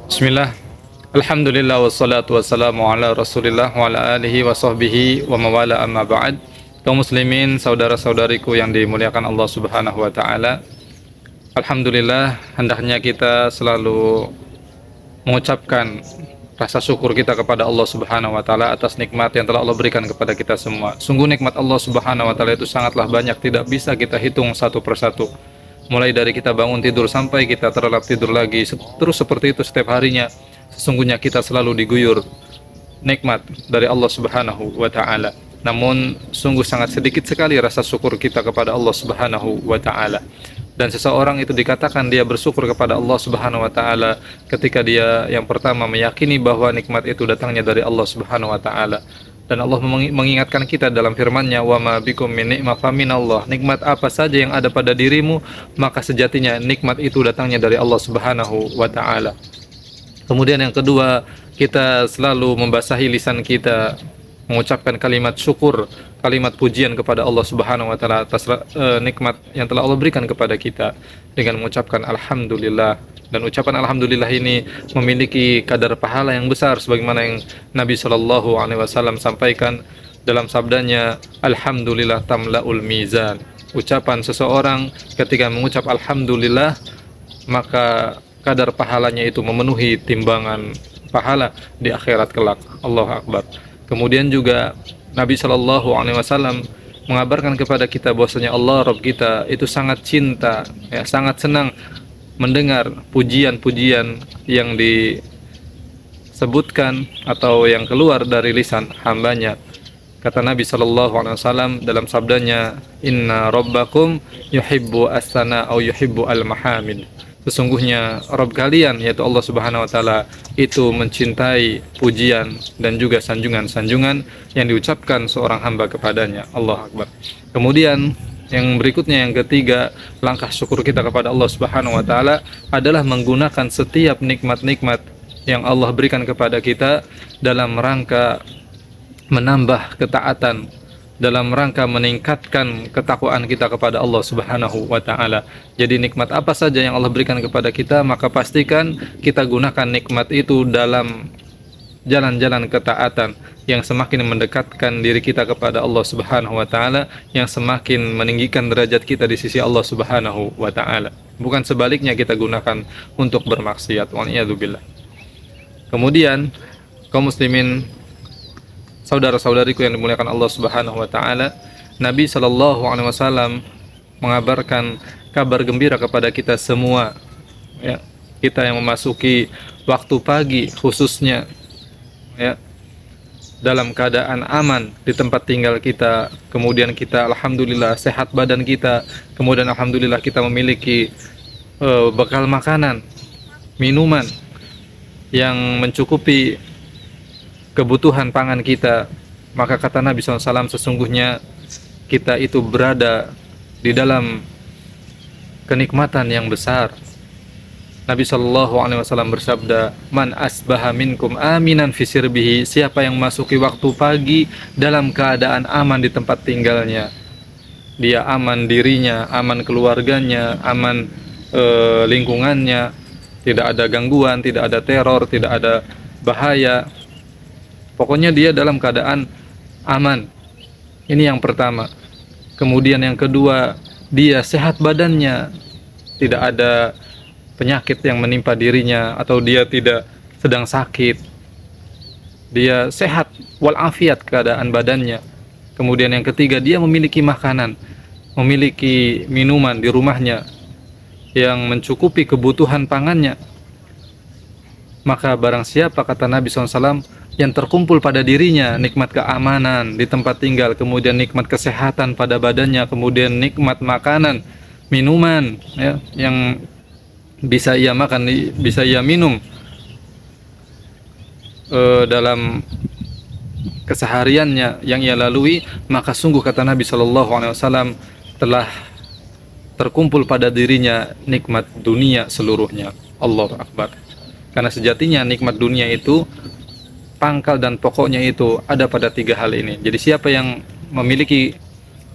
Bismillah. Alhamdulillah wassalatu wassalamu ala Rasulillah wa ala alihi wa sahbihi wa mawala amma ba'd. Kaum muslimin, saudara-saudariku yang dimuliakan Allah Subhanahu wa taala. Alhamdulillah, hendaknya kita selalu mengucapkan rasa syukur kita kepada Allah Subhanahu wa taala atas nikmat yang telah Allah berikan kepada kita semua. Sungguh nikmat Allah Subhanahu wa taala itu sangatlah banyak, tidak bisa kita hitung satu persatu. Mulai dari kita bangun tidur sampai kita terlelap tidur lagi, terus seperti itu setiap harinya. Sesungguhnya kita selalu diguyur nikmat dari Allah Subhanahu wa taala. Namun sungguh sangat sedikit sekali rasa syukur kita kepada Allah Subhanahu wa taala. Dan seseorang itu dikatakan dia bersyukur kepada Allah Subhanahu wa taala ketika dia yang pertama meyakini bahwa nikmat itu datangnya dari Allah Subhanahu wa taala. Dan Allah mengingatkan kita dalam firman-Nya, "Wa ma bikum min ni'mah faminallah." Nikmat apa saja yang ada pada dirimu, maka sejatinya nikmat itu datangnya dari Allah Subhanahu wa taala. Kemudian yang kedua, kita selalu membasahi lisan kita mengucapkan kalimat syukur, kalimat pujian kepada Allah Subhanahu wa taala atas nikmat yang telah Allah berikan kepada kita dengan mengucapkan alhamdulillah. Dan ucapan alhamdulillah ini memiliki kadar pahala yang besar sebagaimana yang Nabi Shallallahu alaihi wasallam sampaikan dalam sabdanya, alhamdulillah tamlaul mizan. Ucapan seseorang ketika mengucap alhamdulillah, maka kadar pahalanya itu memenuhi timbangan pahala di akhirat kelak. Allahu akbar. Kemudian juga Nabi Shallallahu alaihi wasallam mengabarkan kepada kita bahwasanya Allah Rabb kita itu sangat cinta, sangat senang mendengar pujian-pujian yang disebutkan atau yang keluar dari lisan hambanya. Kata Nabi Shallallahu alaihi wasallam dalam sabdanya, inna rabbakum yuhibbu as-sana au yuhibbu al-mahamid. Sesungguhnya Rabb kalian, yaitu Allah Subhanahu wa taala, itu mencintai pujian dan juga sanjungan-sanjungan yang diucapkan seorang hamba kepadanya. Allahu akbar. Kemudian yang berikutnya, yang ketiga, langkah syukur kita kepada Allah Subhanahu wa taala adalah menggunakan setiap nikmat-nikmat yang Allah berikan kepada kita dalam rangka menambah ketaatan, dalam rangka meningkatkan ketakwaan kita kepada Allah Subhanahu wa taala. Jadi nikmat apa saja yang Allah berikan kepada kita, maka pastikan kita gunakan nikmat itu dalam jalan-jalan ketaatan yang semakin mendekatkan diri kita kepada Allah Subhanahu wa taala, yang semakin meninggikan derajat kita di sisi Allah Subhanahu wa taala. Bukan sebaliknya kita gunakan untuk bermaksiat. Wa'iyadzubillah. Kemudian kaum muslimin, saudara-saudariku yang dimuliakan Allah Subhanahu wa taala, Nabi sallallahu alaihi wasallam mengabarkan kabar gembira kepada kita semua, ya. Kita yang memasuki waktu pagi khususnya, ya, dalam keadaan aman di tempat tinggal kita, kemudian kita alhamdulillah sehat badan kita, kemudian alhamdulillah kita memiliki bekal makanan, minuman yang mencukupi kebutuhan pangan kita, maka kata Nabi SAW, sesungguhnya kita itu berada di dalam kenikmatan yang besar. Nabi Shallallahu alaihi wasallam bersabda, man asbaha minkum aminan fi sirbihi, siapa yang masuki waktu pagi dalam keadaan aman di tempat tinggalnya, dia aman dirinya, aman keluarganya, aman lingkungannya, tidak ada gangguan, tidak ada teror, tidak ada bahaya, pokoknya dia dalam keadaan aman. Ini yang pertama. Kemudian yang kedua, dia sehat badannya, tidak ada penyakit yang menimpa dirinya, atau dia tidak sedang sakit, dia sehat walafiat keadaan badannya. Kemudian yang ketiga, dia memiliki makanan, memiliki minuman di rumahnya yang mencukupi kebutuhan pangannya. Maka barang siapa, kata Nabi SAW, yang terkumpul pada dirinya nikmat keamanan di tempat tinggal, kemudian nikmat kesehatan pada badannya, kemudian nikmat makanan, minuman, ya, yang bisa ia makan, bisa ia minum dalam kesehariannya yang ia lalui, maka sungguh, kata Nabi Shallallahu alaihi wasallam, telah terkumpul pada dirinya nikmat dunia seluruhnya. Allahu akbar. Karena sejatinya nikmat dunia itu, pangkal dan pokoknya itu ada pada tiga hal ini. Jadi siapa yang memiliki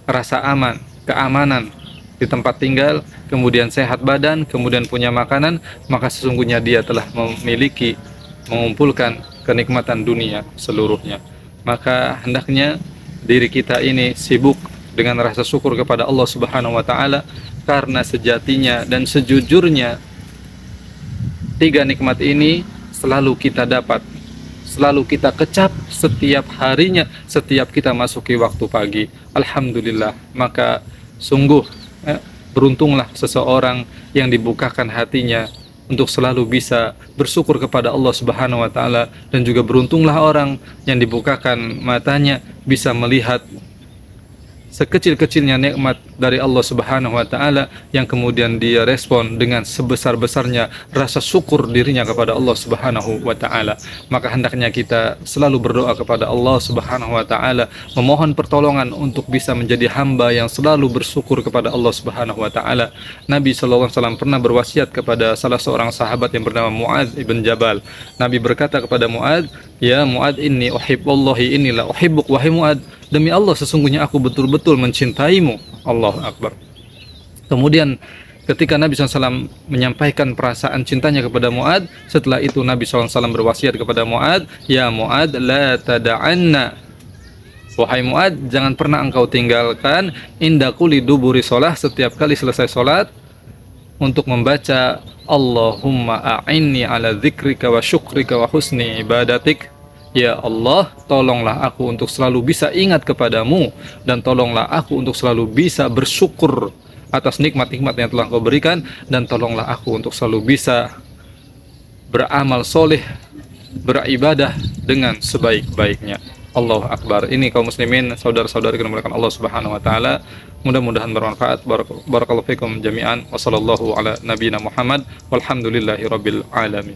rasa aman, keamanan di tempat tinggal, kemudian sehat badan, kemudian punya makanan, maka sesungguhnya dia telah mengumpulkan kenikmatan dunia seluruhnya. Maka hendaknya diri kita ini sibuk dengan rasa syukur kepada Allah Subhanahu wa taala, karena sejatinya dan sejujurnya tiga nikmat ini selalu kita dapat, selalu kita kecap setiap harinya, setiap kita masuki waktu pagi. Alhamdulillah, maka sungguh beruntunglah seseorang yang dibukakan hatinya untuk selalu bisa bersyukur kepada Allah Subhanahu wa taala, dan juga beruntunglah orang yang dibukakan matanya bisa melihat sekecil-kecilnya nikmat dari Allah Subhanahu wa taala yang kemudian dia respon dengan sebesar-besarnya rasa syukur dirinya kepada Allah Subhanahu wa taala. Maka hendaknya kita selalu berdoa kepada Allah Subhanahu wa taala, memohon pertolongan untuk bisa menjadi hamba yang selalu bersyukur kepada Allah Subhanahu wa taala. Nabi sallallahu alaihi wasallam pernah berwasiat kepada salah seorang sahabat yang bernama Muadz ibn Jabal. Nabi berkata kepada Muadz, "Ya Muadz, inni uhibbullahi inni la uhibbuk." Wahai Muadz, demi Allah sesungguhnya aku betul-betul mencintaimu. Allahu Akbar. Kemudian ketika Nabi SAW menyampaikan perasaan cintanya kepada Muadz, setelah itu Nabi SAW berwasiat kepada Muadz, "Ya Muadz, la tada'anna." Wahai Muadz, jangan pernah engkau tinggalkan inda kulli duburi shalah, setiap kali selesai salat, untuk membaca Allahumma a'inni ala dzikrika wa syukrika wa husni ibadatik. Ya Allah, tolonglah aku untuk selalu bisa ingat kepadamu, dan tolonglah aku untuk selalu bisa bersyukur atas nikmat-nikmat yang telah Kau berikan, dan tolonglah aku untuk selalu bisa beramal soleh, beribadah dengan sebaik-baiknya. Allahu Akbar. Ini kaum muslimin, saudara-saudari yang dimuliakan Allah Subhanahu wa taala, mudah-mudahan bermanfaat. Barakallahu fikum jami'an. Wassallallahu ala nabiyina Muhammad walhamdulillahi rabbil alamin.